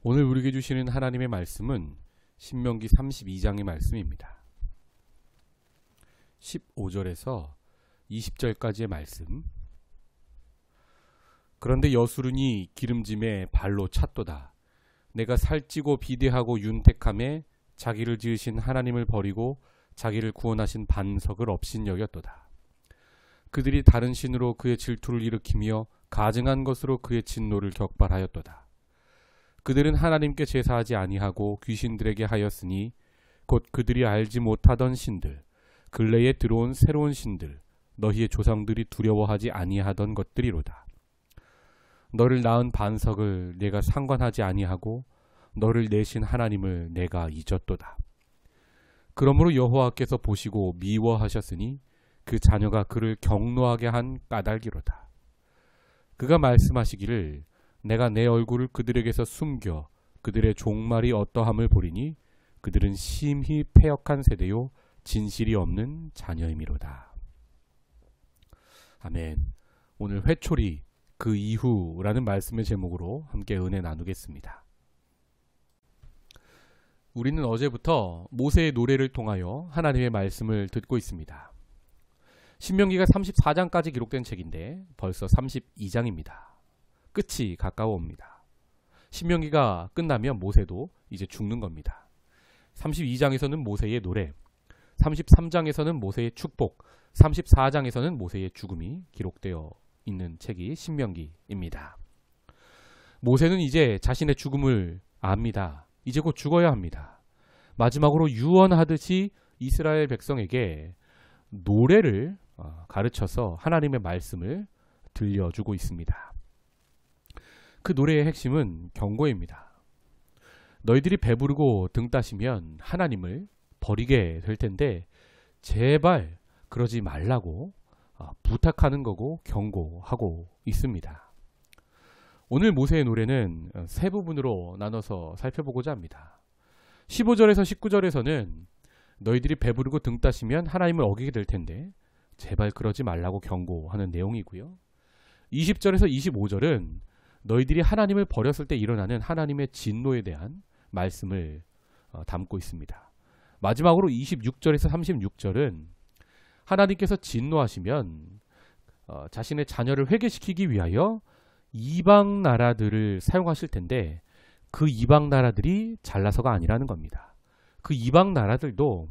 오늘 우리에게 주시는 하나님의 말씀은 신명기 32장의 말씀입니다. 15절에서 20절까지의 말씀. 그런데 여수론이 기름짐에 발로 찼도다. 내가 살찌고 비대하고 윤택함에 자기를 지으신 하나님을 버리고 자기를 구원하신 반석을 업신여겼도다. 그들이 다른 신으로 그의 질투를 일으키며 가증한 것으로 그의 진노를 격발하였도다. 그들은 하나님께 제사하지 아니하고 귀신들에게 하였으니 곧 그들이 알지 못하던 신들, 근래에 들어온 새로운 신들, 너희의 조상들이 두려워하지 아니하던 것들이로다. 너를 낳은 반석을 내가 상관하지 아니하고 너를 내신 하나님을 내가 잊었도다. 그러므로 여호와께서 보시고 미워하셨으니 그 자녀가 그를 경노하게 한 까닭이로다. 그가 말씀하시기를 내가 내 얼굴을 그들에게서 숨겨 그들의 종말이 어떠함을 보리니 그들은 심히 패역한 세대요 진실이 없는 자녀이미로다. 아멘. 오늘 회초리 그 이후라는 말씀의 제목으로 함께 은혜 나누겠습니다. 우리는 어제부터 모세의 노래를 통하여 하나님의 말씀을 듣고 있습니다. 신명기가 34장까지 기록된 책인데 벌써 32장입니다. 끝이 가까워 옵니다. 신명기가 끝나면 모세도 이제 죽는 겁니다. 32장에서는 모세의 노래, 33장에서는 모세의 축복, 34장에서는 모세의 죽음이 기록되어 있는 책이 신명기입니다. 모세는 이제 자신의 죽음을 압니다. 이제 곧 죽어야 합니다. 마지막으로 유언하듯이 이스라엘 백성에게 노래를 가르쳐서 하나님의 말씀을 들려주고 있습니다. 그 노래의 핵심은 경고입니다. 너희들이 배부르고 등 따시면 하나님을 버리게 될 텐데 제발 그러지 말라고 부탁하는 거고 경고하고 있습니다. 오늘 모세의 노래는 세 부분으로 나눠서 살펴보고자 합니다. 15절에서 19절에서는 너희들이 배부르고 등 따시면 하나님을 어기게 될 텐데 제발 그러지 말라고 경고하는 내용이고요. 20절에서 25절은 너희들이 하나님을 버렸을 때 일어나는 하나님의 진노에 대한 말씀을 담고 있습니다. 마지막으로 26절에서 36절은 하나님께서 진노하시면 자신의 자녀를 회개시키기 위하여 이방 나라들을 사용하실 텐데 그 이방 나라들이 잘나서가 아니라는 겁니다. 그 이방 나라들도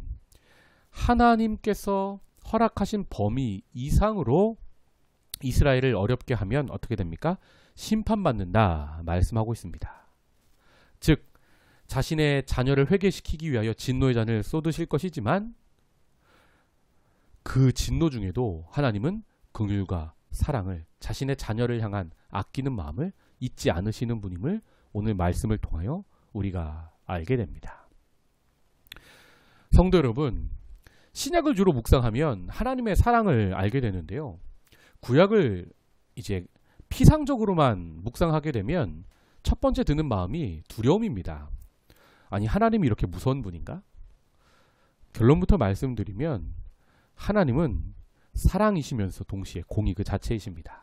하나님께서 허락하신 범위 이상으로 이스라엘을 어렵게 하면 어떻게 됩니까? 심판받는다 말씀하고 있습니다. 즉 자신의 자녀를 회개시키기 위하여 진노의 잔을 쏟으실 것이지만 그 진노 중에도 하나님은 긍휼과 사랑을 자신의 자녀를 향한 아끼는 마음을 잊지 않으시는 분임을 오늘 말씀을 통하여 우리가 알게 됩니다. 성도 여러분, 신약을 주로 묵상하면 하나님의 사랑을 알게 되는데요. 구약을 이제 피상적으로만 묵상하게 되면 첫 번째 드는 마음이 두려움입니다. 아니, 하나님이 이렇게 무서운 분인가? 결론부터 말씀드리면 하나님은 사랑이시면서 동시에 공의 그 자체이십니다.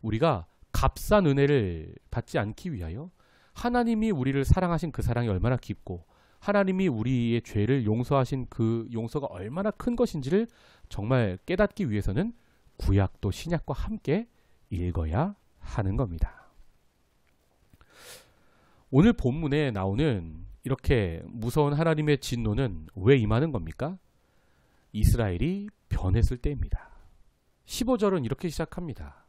우리가 값싼 은혜를 받지 않기 위하여 하나님이 우리를 사랑하신 그 사랑이 얼마나 깊고 하나님이 우리의 죄를 용서하신 그 용서가 얼마나 큰 것인지를 정말 깨닫기 위해서는 구약도 신약과 함께 읽어야 하는 겁니다. 오늘 본문에 나오는 이렇게 무서운 하나님의 진노는 왜 임하는 겁니까? 이스라엘이 변했을 때입니다. 15절은 이렇게 시작합니다.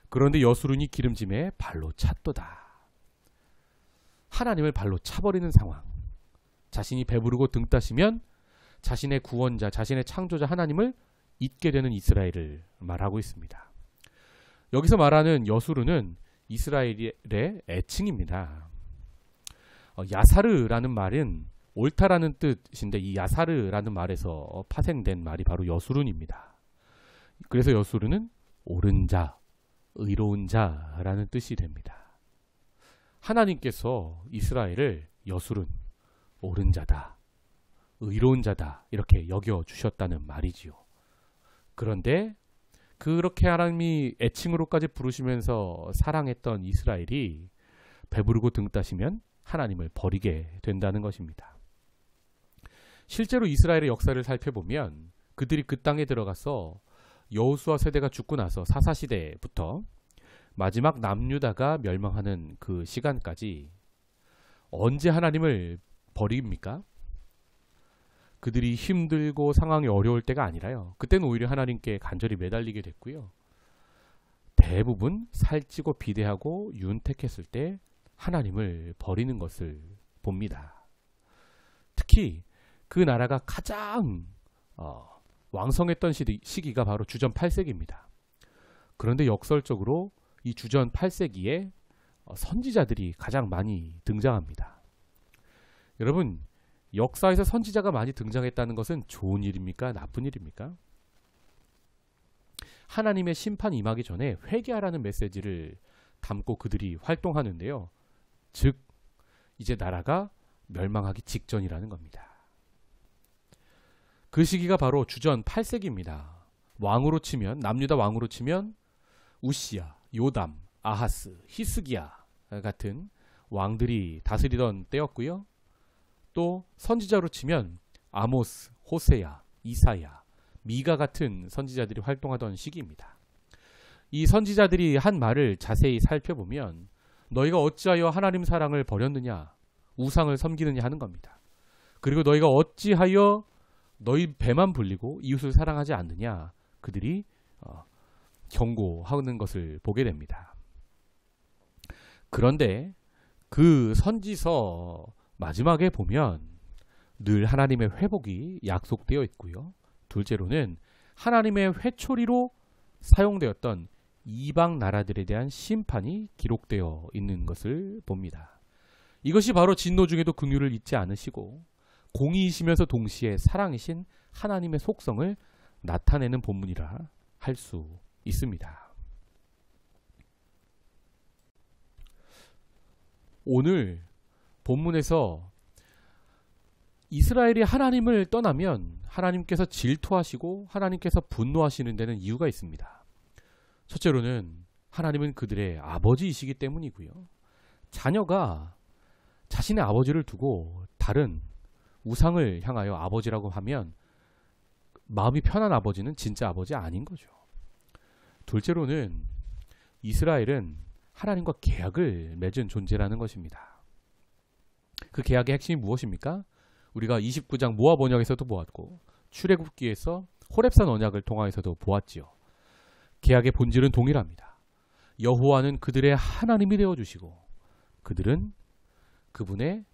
그런데 여수론이 기름짐에 발로 찼도다. 하나님을 발로 차버리는 상황. 자신이 배부르고 등 따시면 자신의 구원자, 자신의 창조자 하나님을 잊게 되는 이스라엘을 말하고 있습니다. 여기서 말하는 여수론은 이스라엘의 애칭입니다. 야사르라는 말은 옳다라는 뜻인데 이 야사르라는 말에서 파생된 말이 바로 여수론입니다. 그래서 여수론은 옳은 자, 의로운 자라는 뜻이 됩니다. 하나님께서 이스라엘을 여수론, 옳은 자다, 의로운 자다 이렇게 여겨주셨다는 말이지요. 그런데 그렇게 하나님이 애칭으로까지 부르시면서 사랑했던 이스라엘이 배부르고 등 따시면 하나님을 버리게 된다는 것입니다. 실제로 이스라엘의 역사를 살펴보면 그들이 그 땅에 들어가서 여호수아 세대가 죽고 나서 사사시대부터 마지막 남유다가 멸망하는 그 시간까지 언제 하나님을 버립니까? 그들이 힘들고 상황이 어려울 때가 아니라요. 그때는 오히려 하나님께 간절히 매달리게 됐고요. 대부분 살찌고 비대하고 윤택했을 때 하나님을 버리는 것을 봅니다. 특히 그 나라가 가장 왕성했던 시기가 바로 주전 8세기입니다. 그런데 역설적으로 이 주전 8세기에 선지자들이 가장 많이 등장합니다. 여러분, 역사에서 선지자가 많이 등장했다는 것은 좋은 일입니까? 나쁜 일입니까? 하나님의 심판이 임하기 전에 회개하라는 메시지를 담고 그들이 활동하는데요. 즉, 이제 나라가 멸망하기 직전이라는 겁니다. 그 시기가 바로 주전 8세기입니다. 왕으로 치면, 남유다 왕으로 치면 우시야, 요담, 아하스, 히스기야 같은 왕들이 다스리던 때였고요. 또 선지자로 치면 아모스, 호세야, 이사야, 미가 같은 선지자들이 활동하던 시기입니다. 이 선지자들이 한 말을 자세히 살펴보면 너희가 어찌하여 하나님 사랑을 버렸느냐, 우상을 섬기느냐 하는 겁니다. 그리고 너희가 어찌하여 너희 배만 불리고 이웃을 사랑하지 않느냐, 그들이 경고하는 것을 보게 됩니다. 그런데 그 선지서 마지막에 보면 늘 하나님의 회복이 약속되어 있고요. 둘째로는 하나님의 회초리로 사용되었던 이방 나라들에 대한 심판이 기록되어 있는 것을 봅니다. 이것이 바로 진노 중에도 긍휼을 잊지 않으시고 공의이시면서 동시에 사랑이신 하나님의 속성을 나타내는 본문이라 할 수 있습니다. 오늘 본문에서 이스라엘이 하나님을 떠나면 하나님께서 질투하시고 하나님께서 분노하시는 데는 이유가 있습니다. 첫째로는 하나님은 그들의 아버지이시기 때문이고요. 자녀가 자신의 아버지를 두고 다른 우상을 향하여 아버지라고 하면 마음이 편한 아버지는 진짜 아버지 아닌 거죠. 둘째로는 이스라엘은 하나님과 계약을 맺은 존재라는 것입니다. 그 계약의 핵심이 무엇입니까? 우리가 29장 모압 언약에서도 보았고 출애굽기에서 호렙산 언약을 통하여서도 보았지요. 계약의 본질은 동일합니다. 여호와는 그들의 하나님이 되어주시고 그들은 그분의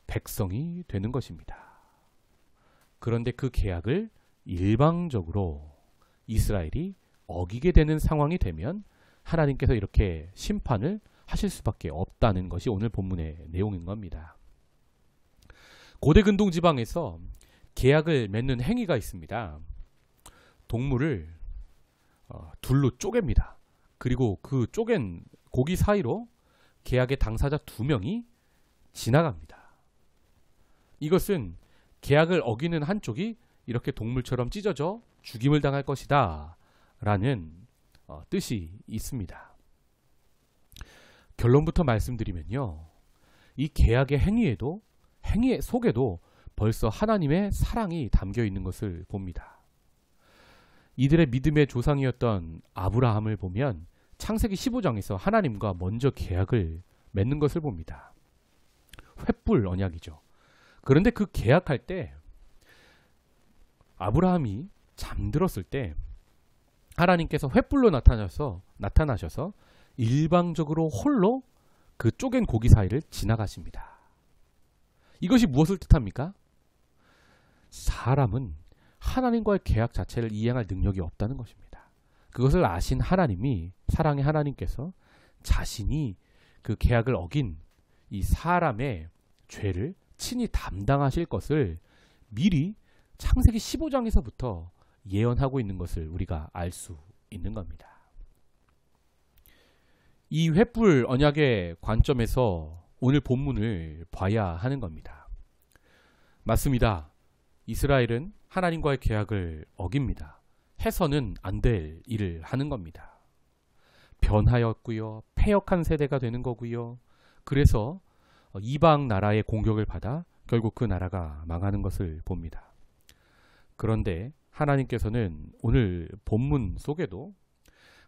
백성이 되는 것입니다. 그런데 그 계약을 일방적으로 이스라엘이 어기게 되는 상황이 되면 하나님께서 이렇게 심판을 하실 수밖에 없다는 것이 오늘 본문의 내용인 겁니다. 고대 근동 지방에서 계약을 맺는 행위가 있습니다. 동물을 둘로 쪼갭니다. 그리고 그 쪼갠 고기 사이로 계약의 당사자 2명이 지나갑니다. 이것은 계약을 어기는 한쪽이 이렇게 동물처럼 찢어져 죽임을 당할 것이다 라는 뜻이 있습니다. 결론부터 말씀드리면요, 이 계약의 행위 속에도 벌써 하나님의 사랑이 담겨 있는 것을 봅니다. 이들의 믿음의 조상이었던 아브라함을 보면 창세기 15장에서 하나님과 먼저 계약을 맺는 것을 봅니다. 횃불 언약이죠. 그런데 그 계약할 때 아브라함이 잠들었을 때 하나님께서 횃불로 나타나셔서 일방적으로 홀로 그 쪼갠 고기 사이를 지나가십니다. 이것이 무엇을 뜻합니까? 사람은 하나님과의 계약 자체를 이행할 능력이 없다는 것입니다. 그것을 아신 하나님이, 사랑의 하나님께서 자신이 그 계약을 어긴 이 사람의 죄를 친히 담당하실 것을 미리 창세기 15장에서부터 예언하고 있는 것을 우리가 알 수 있는 겁니다. 이 횃불 언약의 관점에서 오늘 본문을 봐야 하는 겁니다. 맞습니다. 이스라엘은 하나님과의 계약을 어깁니다. 해서는 안 될 일을 하는 겁니다. 변하였고요. 패역한 세대가 되는 거고요. 그래서 이방 나라의 공격을 받아 결국 그 나라가 망하는 것을 봅니다. 그런데 하나님께서는 오늘 본문 속에도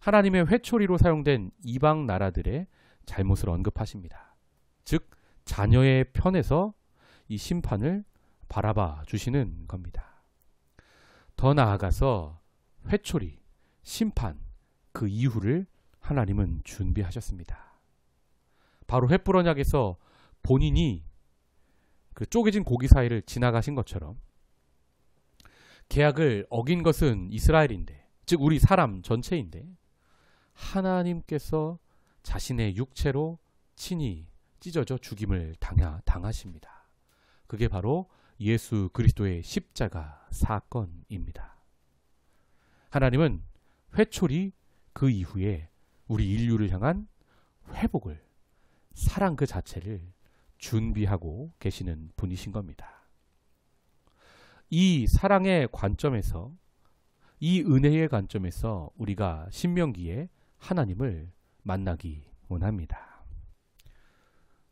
하나님의 회초리로 사용된 이방 나라들의 잘못을 언급하십니다. 즉 자녀의 편에서 이 심판을 바라봐 주시는 겁니다. 더 나아가서 회초리, 심판, 그 이후를 하나님은 준비하셨습니다. 바로 횃불 언약에서 본인이 그 쪼개진 고기 사이를 지나가신 것처럼 계약을 어긴 것은 이스라엘인데, 즉 우리 사람 전체인데 하나님께서 자신의 육체로 친히 찢어져 죽임을 당하십니다. 그게 바로 예수 그리스도의 십자가 사건입니다. 하나님은 회초리 그 이후에 우리 인류를 향한 회복을, 사랑 그 자체를 준비하고 계시는 분이신 겁니다. 이 사랑의 관점에서, 이 은혜의 관점에서 우리가 신명기에 하나님을 만나기 원합니다.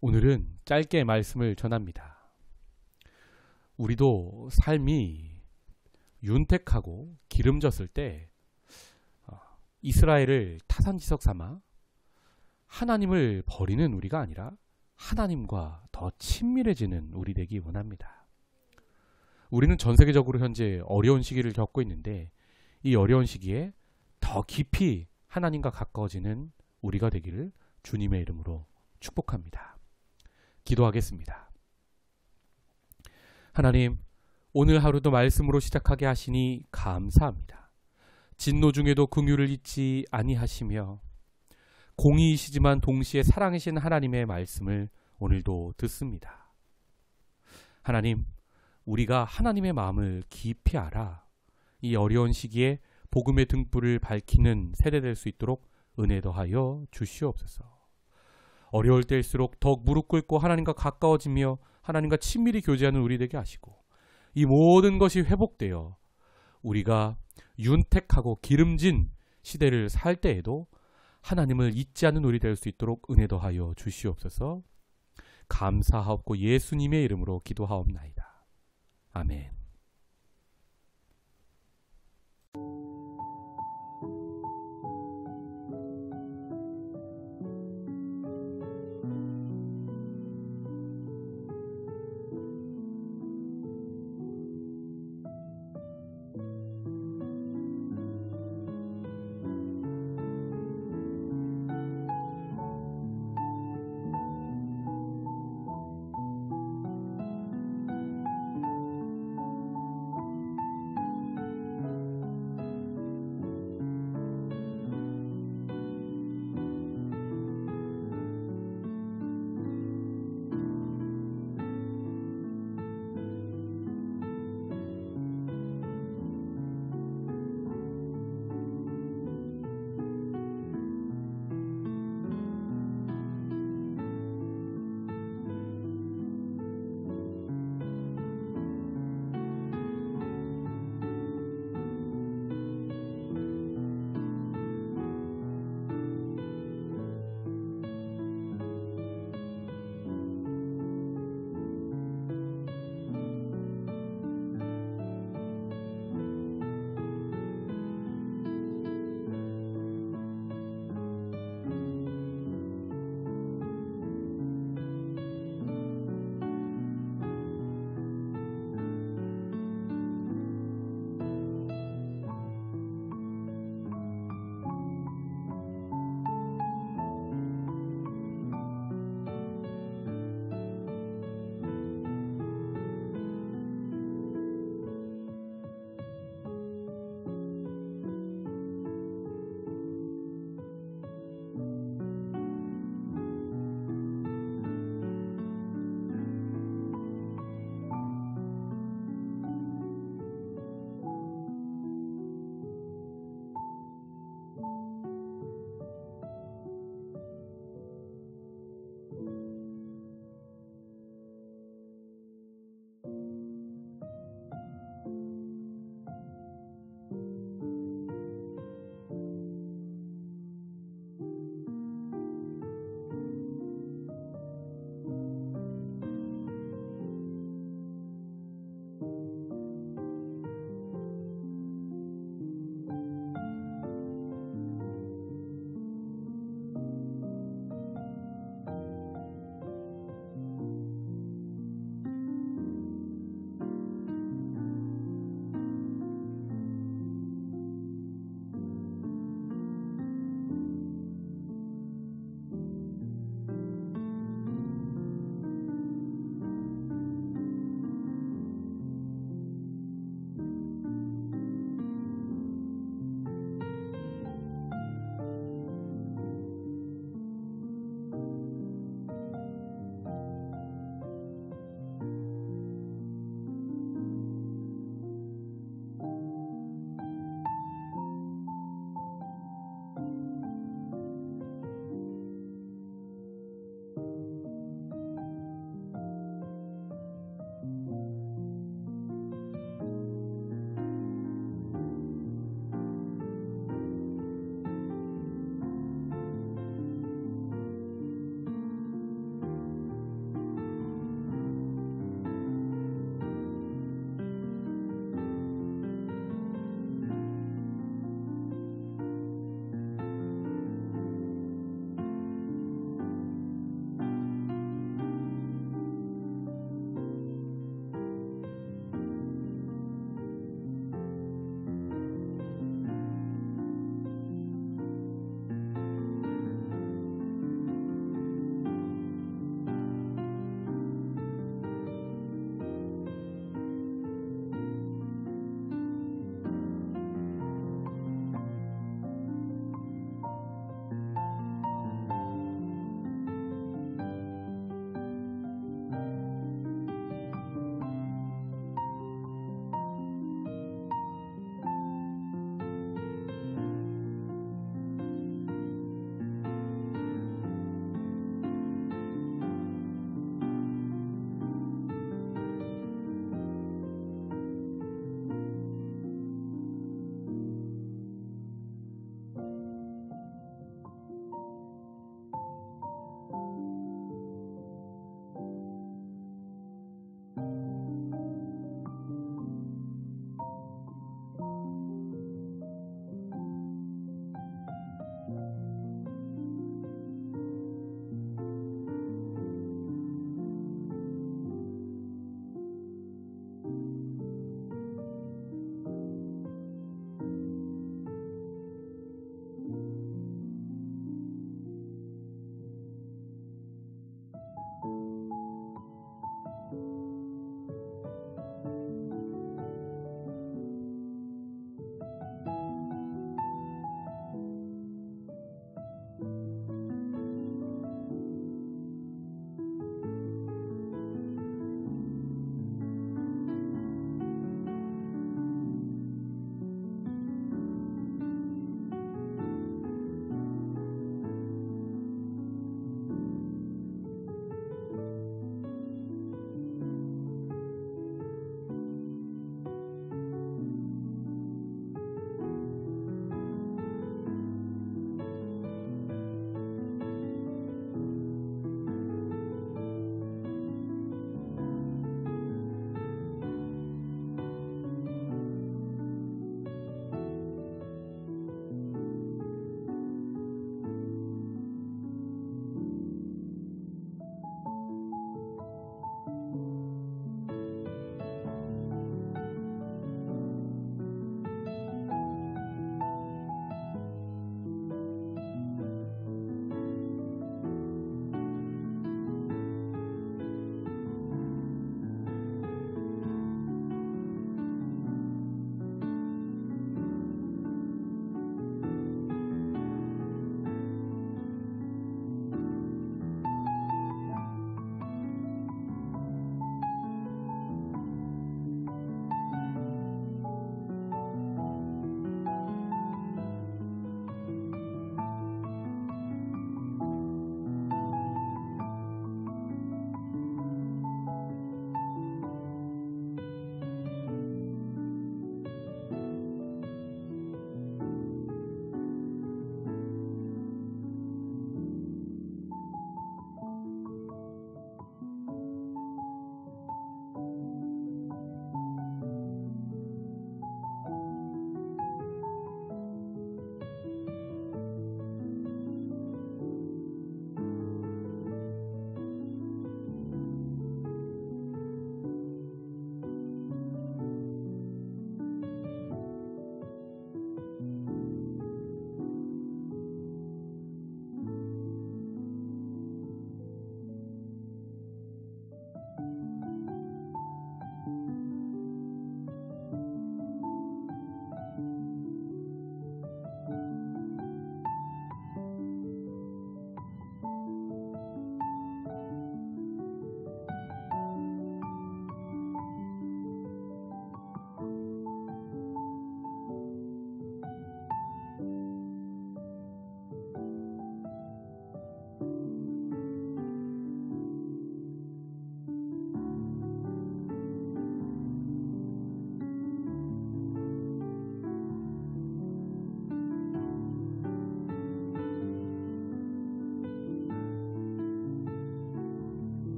오늘은 짧게 말씀을 전합니다. 우리도 삶이 윤택하고 기름졌을 때 이스라엘을 타산지석 삼아 하나님을 버리는 우리가 아니라 하나님과 더 친밀해지는 우리 되기 원합니다. 우리는 전 세계적으로 현재 어려운 시기를 겪고 있는데 이 어려운 시기에 더 깊이 하나님과 가까워지는 우리가 되기를 주님의 이름으로 축복합니다. 기도하겠습니다. 하나님, 오늘 하루도 말씀으로 시작하게 하시니 감사합니다. 진노 중에도 긍휼을 잊지 아니하시며 공의이시지만 동시에 사랑이신 하나님의 말씀을 오늘도 듣습니다. 하나님, 우리가 하나님의 마음을 깊이 알아 이 어려운 시기에 복음의 등불을 밝히는 세대 될 수 있도록 은혜 더하여 주시옵소서. 어려울 때일수록 더욱 무릎 꿇고 하나님과 가까워지며 하나님과 친밀히 교제하는 우리 되게 하시고 이 모든 것이 회복되어 우리가 윤택하고 기름진 시대를 살 때에도 하나님을 잊지 않는 우리 될 수 있도록 은혜 더하여 주시옵소서. 감사하옵고 예수님의 이름으로 기도하옵나이다. 아멘.